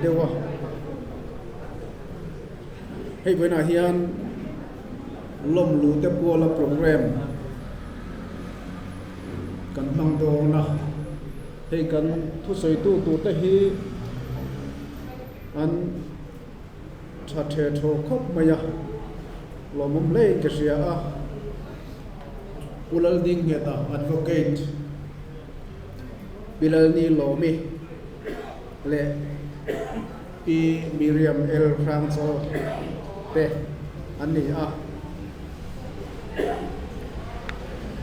dewa hei buena hian lom lu te pola program kan mang do na hei kan thu soi tu te hi an tha the tho khop maya lomum le ke sia a ulal ding heta advocate bilal ni lomi le pi Miriam L Franco te ani a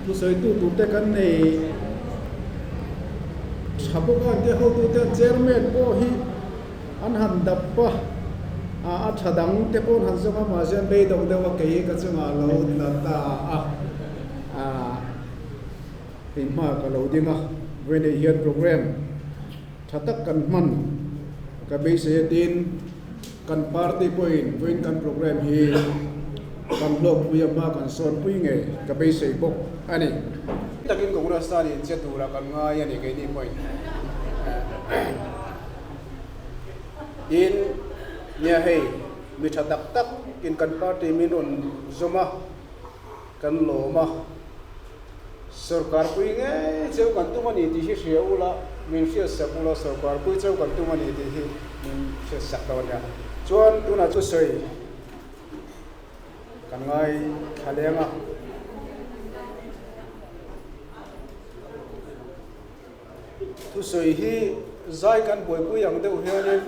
tu soi tu te kan nei chaboka te ho tu te chairman po hi an han dap pa a thadang te pon han zonga ma jan be dong dewa ke ka chunga lo na ta a in ma ka lo dinga when they hear program thatak kan man ka be se tin kan party point when kan program hi kan blog wi ma kan son pui nge ka be se bok ani takin ko ura study che tu ra kan nga ya ni ke ni point in nia hei mi thatak tak in kan party minun zoma kan lo ma sarkar pui nge cheu kan tu mani ti hi ria ula min sia sa ula sarkar pui cheu kan tu mani ti hi min sia sak ta ya chuan tu na chu soi kan ngai khalenga tu soi hi zai kan boi pui yang deu hian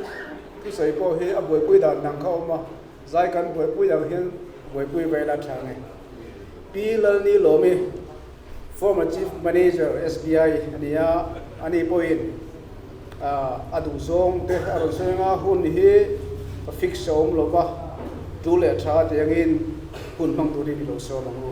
tu soi po hi a boi pui dan nang khau ma zai kan boi pui yang hian boi pui ve la thang pi lal ni lomi former chief manager SBI ani point adu zong te aron senga hun hi fix som lova tu le tha te angin hun mang tu ri lo so long lu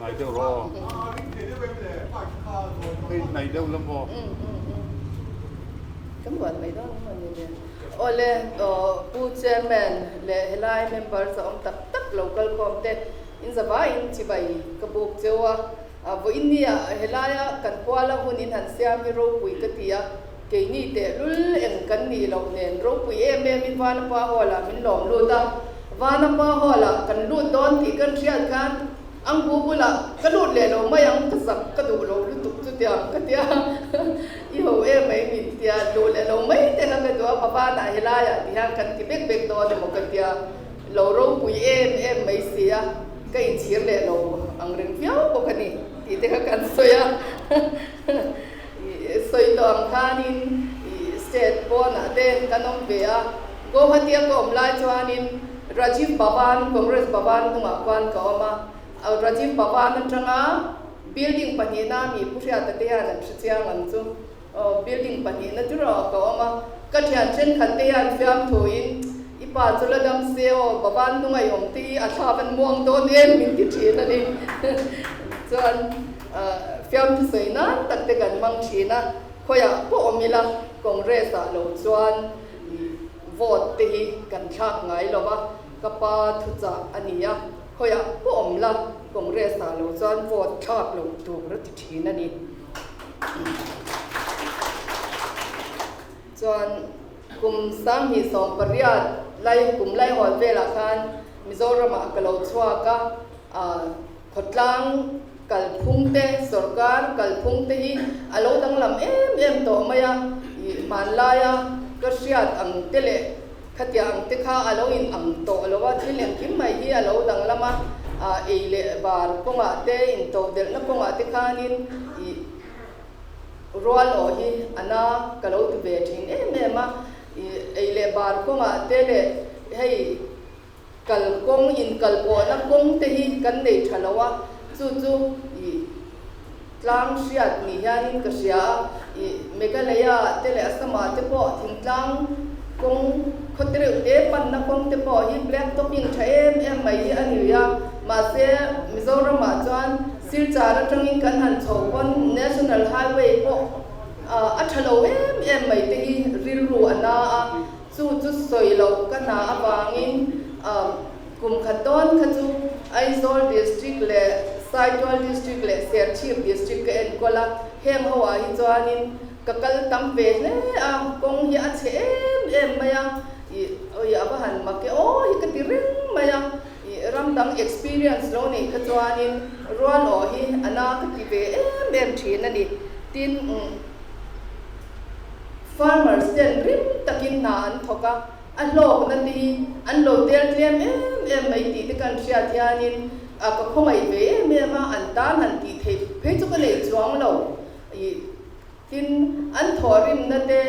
này đều rồi này đều lắm vô cảm ơn mấy đó mà nhiều ole pu chairman le helai members om tak tak local committee in zaba in chibai kabuk chewa vo india helaya kan kwala hun in han siam ro pui katia ke ni te lul en kan ni lo nen ro pui em min wan pa hola min lom lu ta wan pa hola kan lu don ti kan riat kan ang bubula kadut le lo mayang kasak kadu lo lutuk tu tia katia I ho mai min tia lo le lo mai te na ka do papa na hilaya ti han kan ti bek bek do de mo katia lo ro pui em mai sia ka in chir le lo ang ring fiao ko kani ti te ka kan soya soi to ang khanin state bona te kanom bea go hatia ko omlai chuanin Rajiv Baban Congress Baban tunga kwan ka oma Rajiv Baban tanga building panina mi puria ta te an chiang an chu building panina juro ka oma ka thian chen khan te an fiam thoin ipa chuladam seo Baban tunga yom ti a thaban muang don em min ti thin ani chuan fiam tu sei na tak te gan mang thina khoya po omila congress a lo chuan vote te hi kan thak ngai lova kapa thucha ania khoya po omla congress a lo chuan vote thak lo tu ra ti thin ani chuan kum sang hi som pariat lai kum lai hol vela khan Mizoram a ka lo chua ka khotlang kalphung te sarkar kalphung te hi alo dang lam em to maya manlaya ka riat ang tele khatia ang te kha alo in ang to alo wa thilem kim mai hi alo dang lama eile bar konga te in to del na konga te khanin roal o hi ana kalo tu ve thin ma eile bar konga te le hei kal kong in kal po na kong te hi kan nei thalawa chu tlang siat ni hianin ka sia Meghalaya te le Assam te po thing tlang kong khotre te pan na kong te po hi black topping tha em mai hi aniya ma se Mizoram ma chuan silchar atangin kan han chhopon national highway po athalo em mai te hi rilru ana a chu soilo kana awangin kum khaton khachu Aizawl district le Saitwal district le Serchhip district ke en kola heng hawa hi chuanin kakal tam ve le kong hi a che em maya i abahan ma ke hi ka ti ring maya ramdang experience lo ni khachuanin ruan o hi ana ka ti ve em thin ani tin farmers den rim takin na an thoka an lo na ti an lo tel tlem em mai ti te kan sia thianin ka khomai ve me ma an tan an ti the phe chu ka le chuang lo i tin an thorim na te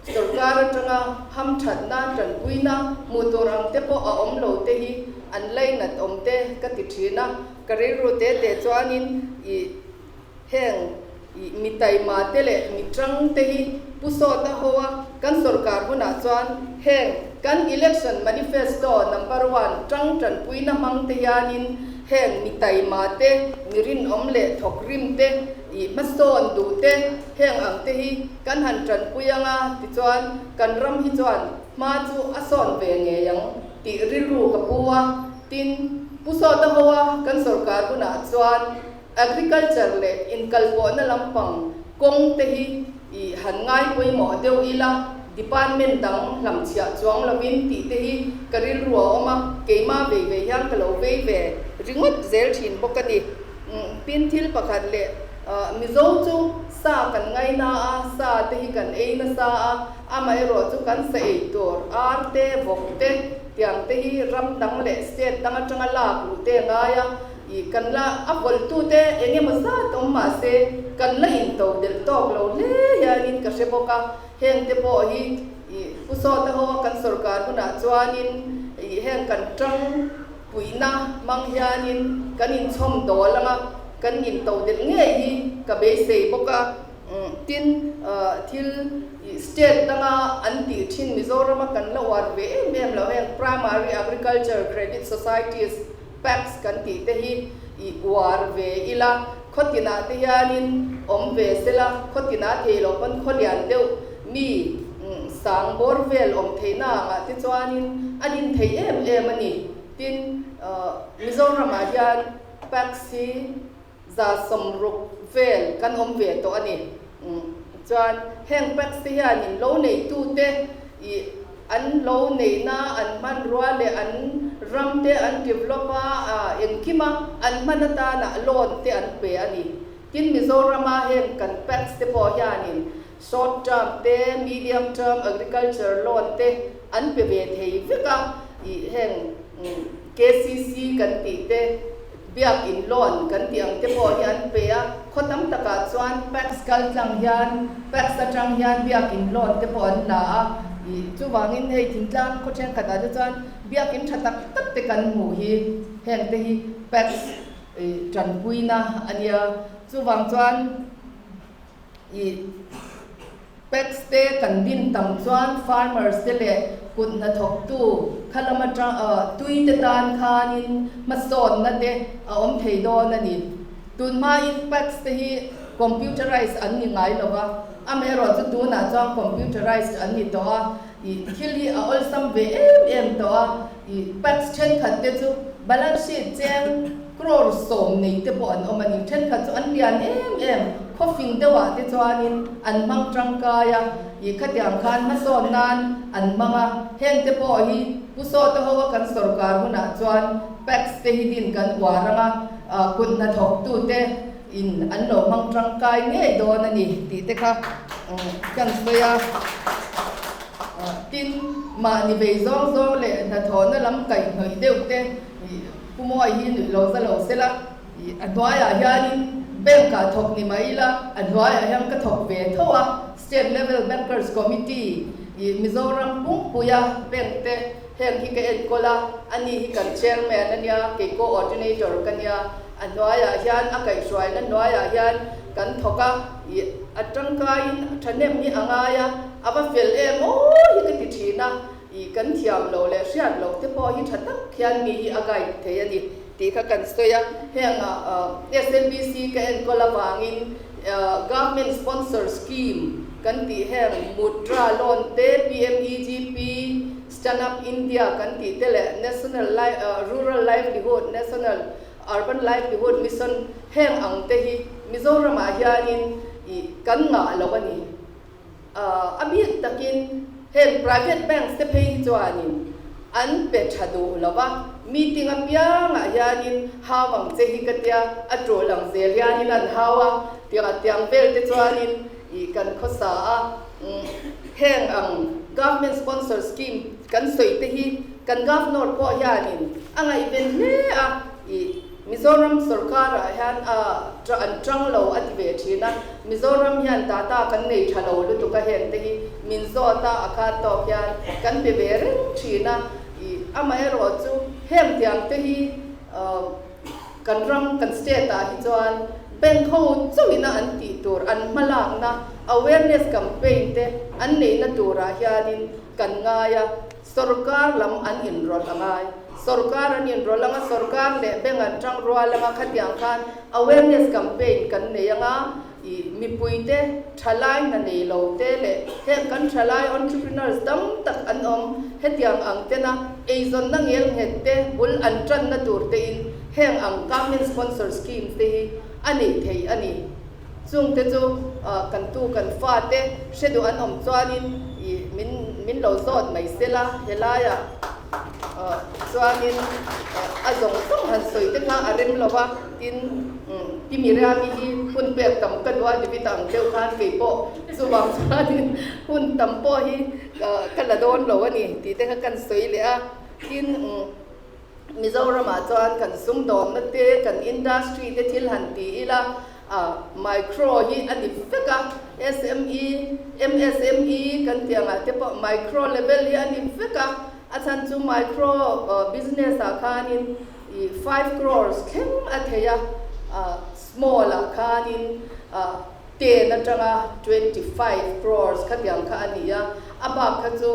sarkar atanga ham that na tran puina mutorang te po a om lo te hi an lai na om te ka ti thina kare ro te chuanin i heng mi tai ma te le mi trang te hi puso ta hoa kan sarkar huna chuan heng kan election manifesto number 1 trang tran puina mang te yanin heng mi tai ma te mirin om le thok rim te i mason du te heng ang te hi kan han tran puyanga ti chuan kan ram hi chuan ma chu ason ve nge yang ti riru ka puwa tin puso ta hoa kan sarkar huna chuan agriculture le inkalpo na lampang kong te hi i han ngai pui mo deu ila department dang lam chia chuang lovin ti te hi karil ruwa oma keima ve ve yang kalo ve ve ringot zel thin bokani pin thil pakhat le mizo chu sa kan ngai na a sa te hi kan ei na sa a amai ro chu kan sa ei tor ar te vok te tiang te hi ram dang le state dang atanga la ku te ngaya i kan la avol tu te enge masa tom ma se kan la in to del tok lo le ya in ka se boka heng te po hi i puso ta ho kan sarkar huna chuanin i heng kan tang puina mang hianin kan in chom do lama kan in to del nge hi ka be se boka tin thil state danga anti thin Mizoram kan la war ve mem lo heng primary agriculture credit societies PACS kan ti te hi i war ve ila khotina te yanin om ve sela khotina thelo pan kholian deu mi sang bor vel om theina ma ti chuanin adin thei em ani tin Mizoram hian PACS hi za somruk vel kan om ve to ani chuan heng PACS te hianin lo nei tu te i an lo nei na an man ruwa le an ram te an developer en kima an manata na loan te an pe ani tin Mizoram hen kan PACS te po hianin short term te medium term agriculture loan te an pe ve thei veka i hen KCC kan ti te biak in loan kan tiang te po hi an pe a khotam taka chuan PACS kal tlang hian PACS atang hian biak in loan te po an la i chu wangin hei thingtlang kho chen khata chuan biak in thatak tak te kan mu hi heng te hi PACS tran puina ania chu wang chuan i PACS te kan din tam chuan farmers te le kun na thok tu khalama tui te tan khanin mason na te om thei do na ni tun ma in PACS te hi computerized an ni ngai lowa amero chu tu na chang computerized an ni to i thili a ol sam ve em to i PACS chen khat te chu balance sheet cheng crore som nei te po an omani chen khat chu an lian em khofing dewa te chuanin an mang tangkaya i khatyang khan ma son nan an manga heng te po hi puso to ho kan sarkar huna chuan PACS te hi din kan waranga kun na thok tu te in an lo mang tangkai nge do na ni ti te kha kan soya tin ma ni ve zong zong le na thon na lam kai hoi deu te pumo ai hi ni lo za lo sela adwaya hianin bank ka thok ni maila adwaya yang ka thok ve thowa state level bankers committee i Mizoram pung puya bank te heng hi ka en kola ani hi kan chairman ania ke coordinator kania adwaya hian akai swai na noya hian kan thoka i atangkai thanem ni angaya aba fel emo hi ka ti thina i kan thiam lo le hriat lo te po hi thatak khian mi hi agai the ani ti kha kan soya henga SNBC ka en kolawangin government sponsor scheme kan ti heng mudra loan te PMEGP Stand Up India kan ti tele National Rural Livelihood National Urban Livelihood Mission heng ang te hi Mizoram hianin kan nga lawani abi takin heng private banks te pay chuanin an pe thadu lawa meeting apya nga hianin hawang chehi katia atro lang zel hianin an hawa tiang vel te chuanin kan khosa heng ang government sponsor scheme kan soi te hi kan governor ko hianin angai ben le Mizoram Sarkar hian tranglo atve thina Mizoram hian tata kan nei thalo lu tu ka hen te hi minzo ta akha to hian kan pe ver thina amai ro chu hem tiang te hi kan ram kan state ta hi chuan ben kho chuina an ti tur an malang na awareness campaign te an nei na tura hianin kan ngaya sarkar lam an enroll angai sarkar an enroll anga sarkar le bengan tang ro lama khatyang khan awareness campaign kan nei anga mi puite thalai na nei lo te le he kan thalai entrepreneurs dam tak an hetiang ang tena eizon na ngel hette bul an tran na tur te in heng ang government sponsor scheme te ani thei ani chung te chu kan tu kan fa te shedu an chuanin min lo zot mai sela helaya chuanin azong song han soi te kha arem lowa tin timira mi hi hun pe tam kan wa di bitang teu khan ke po chuwang chuanin hun tam po hi kala don lo ani ti te kha kan soi le a tin Mizoram chuan kan sum dom na te kan industry te thil han ti ila micro hi ani feka SME MSME kan tianga te po micro level hi ani feka achan chu micro business akhanin 5 crores kem atheya small akhanin te na tanga 25 crores khatyang kha ania aba kha chu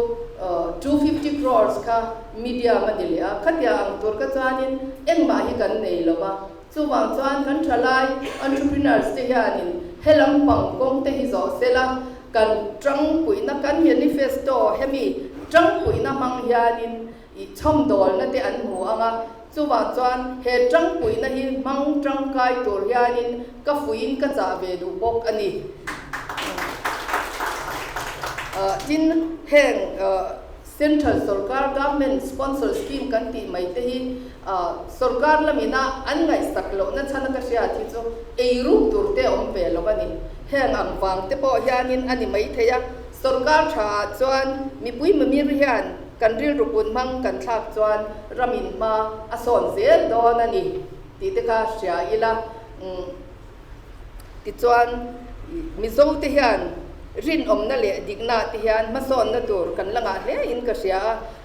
250 crores kha media madilia khatya ang tur ka chanin engma hi kan nei lowa chuwang chuan kan thalai entrepreneurs te hianin helam pang kong te hi zo sela kan trang puina kan manifesto hemi trang puina mang hianin chom dol na te an hu anga chuwang chuan he trang puina hi mang trang kai tur hianin ka fuin ka cha ve du bok ani tin heng central sarkar government sponsor scheme kan ti mai te hi sarkar lamina an ngai saklo na chana ka sia thi chu eiru tur te om pe lo bani heng ang wang te po hianin ani mai theya sarkar tha chuan mi pui mi rian kan ril rupun mang kan thak chuan ramin ma ason zel don ani ti te ka sia ila ti chuan mi zo te hian rin om na le digna ti hian ma son na tur kan langa he in ka sia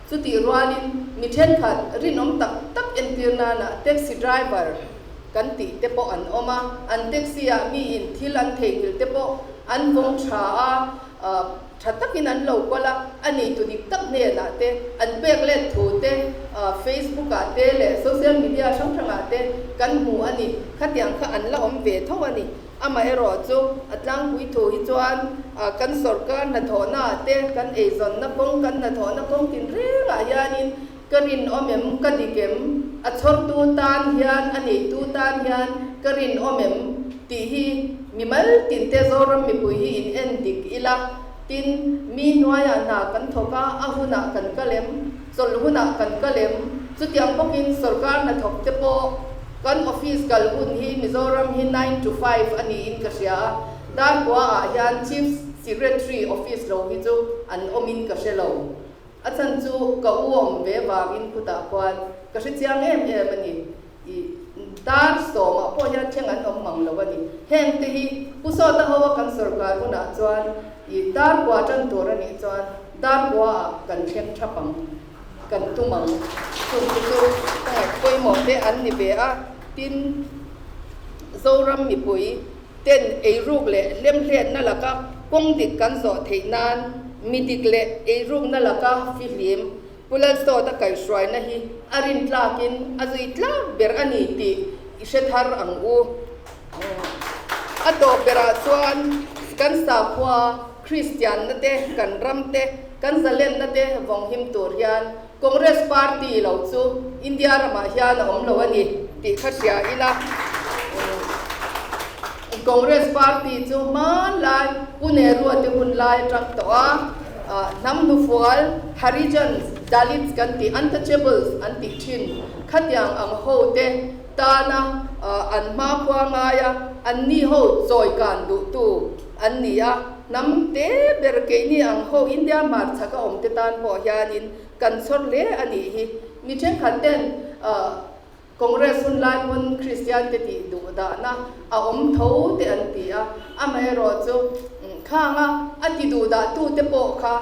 chu ti rualin mi then khat rin om tak tak en tirna na taxi driver kan ti te po an oma an taxi a mi in thil an thei te po an vong tha a thatakin an lo kola ani tu dik tak ne na te an pek le thu te Facebook a te le social media sang thanga te kan mu ani khatyang kha an la om ve tho ani ama ero chu atlang pui thu hi chuan kan sarkar na thona te kan ezon na pong kan na thona pong tin re la yanin karin omem kadikem achor tu tan hian ani tu tan hian karin omem ti hi mimal tin te zoram mi pui hi in endik ila tin mi noya na kan thoka ahuna kan kalem solhuna kan kalem chutiang pokin sarkar na thok te po kan office kal hun hi Mizoram hi 9 to 5 ani in kasia dar kwa hian chief secretary office lo hi chu an omin ka shelo achan chu ka uom ve wangin khuta kwan ka shi chiang em ani dar so ma po hian theng an om mang lo ani heng te hi puso ta hawa kan sarkar huna chuan dar kwa tan tur ani chuan dar kwa kan theng thapang kan tumang chu ta koi mo te an ni be a tin zoram mi pui ten eiruk le lemhlet na laka kong dik kan zo theinan mi dik le eiruk na laka filim pulal sto ta kai shwai na hi arin tlakin azui tla ber ani ti isethar ang u ato bera chuan kan sa khwa Christian na te kan ram te kan zalen na te vong him tur hian Congress Party lo chu India rama hian om lo ani ti khasia ila Congress Party chu man lai pune ruwa te hun lai trak to a nam nu fual Harijans Dalits kan ti untouchables anti thin khatyang ang ho te ta na an ma khwa nga ya an ni ho choi kan du tu an ni a nam te ber ke ni ang ho India mar chaka om te tan po hianin kan chor le ani hi mi chen khaten Congress hun lai mun Christian te ti du da na a om tho te an ti a amai ro chu khanga ati du da tu te po kha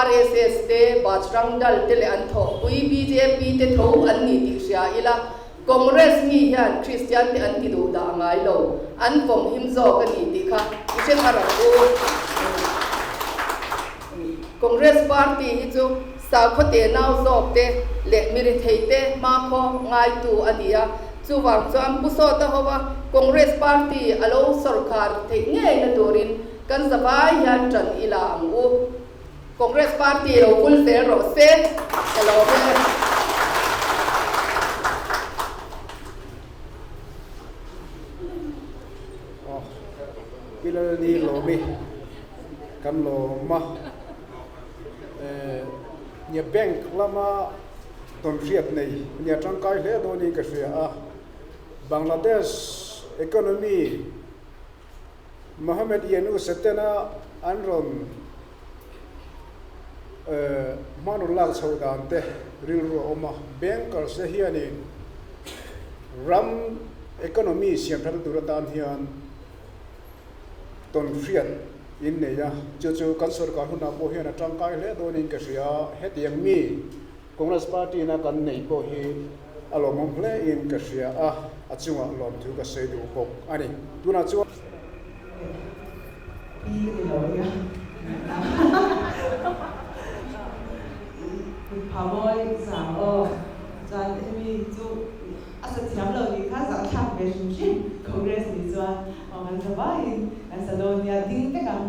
RSS te Bajrang Dal te le an tho ui BJP te tho an ni ti sia ila Congress mi hian Christian te an ti du da ngai lo an kom him zo ka ni ti kha ise thara ko Congress Party hi chu sa khote naw zok te le miri theite ma kho ngai tu adia chu wang chuan puso ta howa Congress Party alo sarkar the nge na turin kan zawai hian tran ila angu Congress Party lo full se ro se alo he bila ni lo mi kan lo ma nya bank lama ton riat nei nya tangkai le do ni ka sia a Bangladesh economy Mohammed Yenu setena anron manulal chaudan te rilro oma banker se hiani ram economy siam thar duratan hian ton riat in ne ya chu kan sarkar huna po hian tangkai le do ni ka sia hetiang mi Congress Party na kan nei po hi alomom hle in ka sia a achunga lom thu ka sei du pok ani tuna chu Pavoy sao chan emi chu asa thiam lo ni kha sa thap be shin Congress ni chuan man sa vai Macedonia ding te kam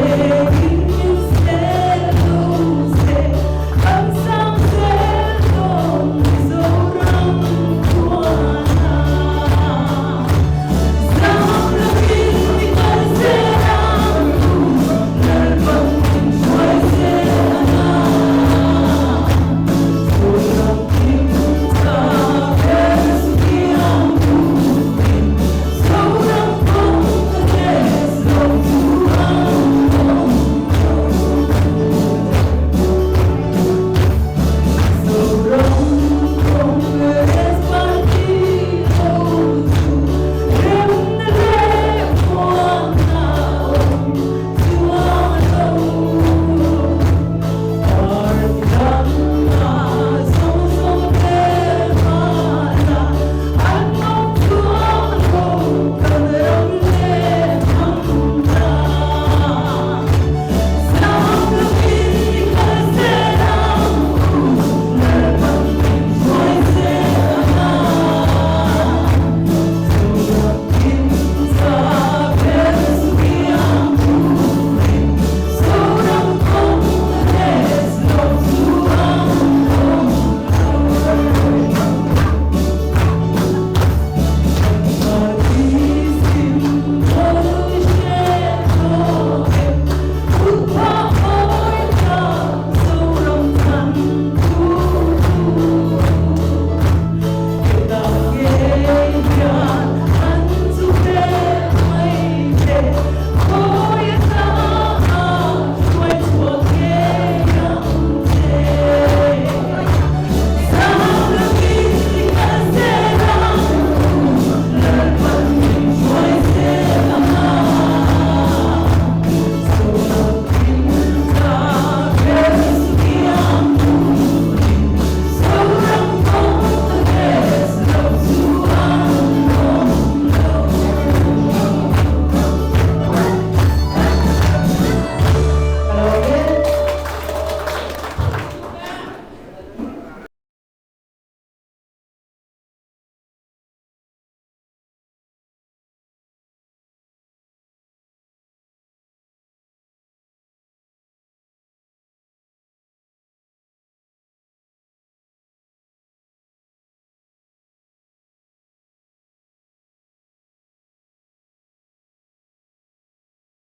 Hey